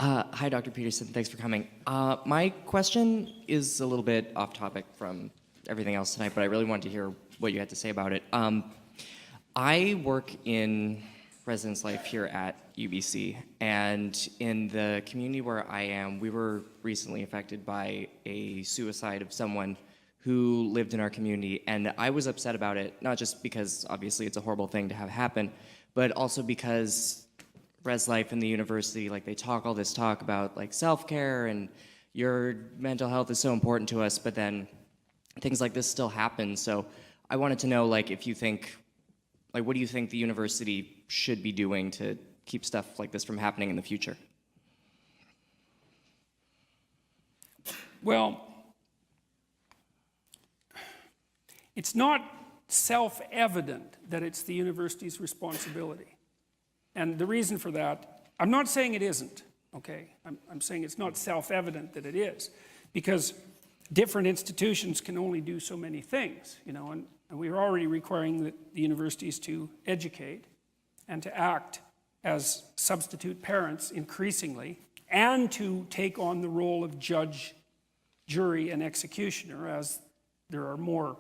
Hi, Dr. Peterson. Thanks for coming. My question is a little bit off topic from everything else tonight, but I really wanted to hear what you had to say about it. I work in residence life here at UBC, and in the community where I am, we were recently affected by a suicide of someone who lived in our community, and I was upset about it, not just because obviously it's a horrible thing to have happen, but also because res life in the university, like they talk all this talk about like self-care and your mental health is so important to us, but then things like this still happen. So I wanted to know, like, if you think, like, what do you think the university should be doing to keep stuff like this from happening in the future? Well, it's not self-evident that it's the university's responsibility. And the reason for that, I'm not saying it isn't, okay? I'm saying it's not self-evident that it is, because different institutions can only do so many things, you know, and we're already requiring the universities to educate and to act as substitute parents increasingly, and to take on the role of judge, jury, and executioner as there are more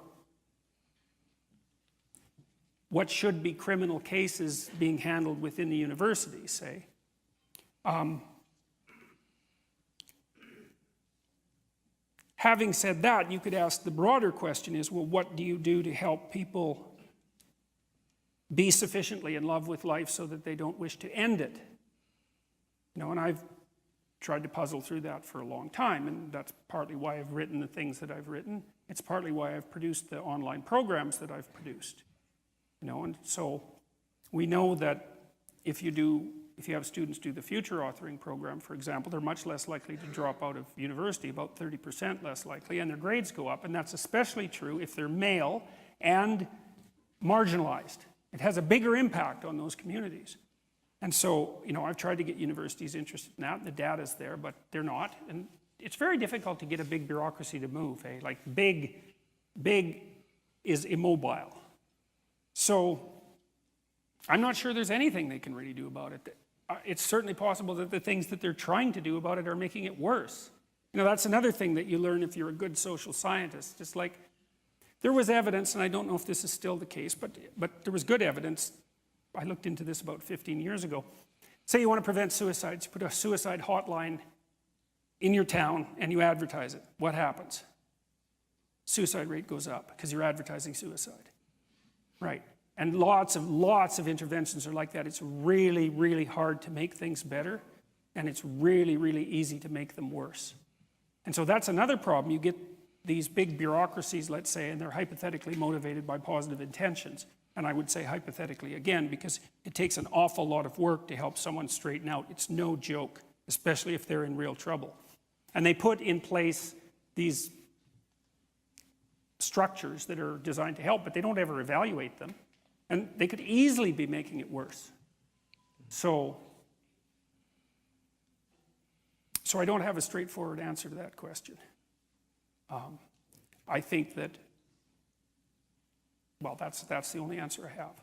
what should be criminal cases being handled within the university, say. Having said that, you could ask the broader question is, well, what do you do to help people be sufficiently in love with life so that they don't wish to end it? You know, and I've tried to puzzle through that for a long time, and that's partly why I've written the things that I've written. It's partly why I've produced the online programs that I've produced. You know, and so we know that if you have students do the future authoring program, for example, they're much less likely to drop out of university, about 30% less likely, and their grades go up, and that's especially true if they're male and marginalized. It has a bigger impact on those communities. And so, you know, I've tried to get universities interested in that, and the data's there, but they're not. And it's very difficult to get a big bureaucracy to move, eh? Like, big is immobile. So I'm not sure there's anything they can really do about it. It's certainly possible that the things that they're trying to do about it are making it worse. You know, that's another thing that you learn if you're a good social scientist. Just like, there was evidence, and I don't know if this is still the case, but there was good evidence. I looked into this about 15 years ago. Say you want to prevent suicides, you put a suicide hotline in your town and you advertise it. What happens? Suicide rate goes up because you're advertising suicide. Right, and lots of interventions are like that. It's really, really hard to make things better, and it's really, really easy to make them worse. And so that's another problem. You get these big bureaucracies, let's say, and they're hypothetically motivated by positive intentions. And I would say hypothetically again, because it takes an awful lot of work to help someone straighten out. It's no joke, especially if they're in real trouble. And they put in place these structures that are designed to help, but they don't ever evaluate them. And they could easily be making it worse. So I don't have a straightforward answer to that question. I think that, well, that's the only answer I have.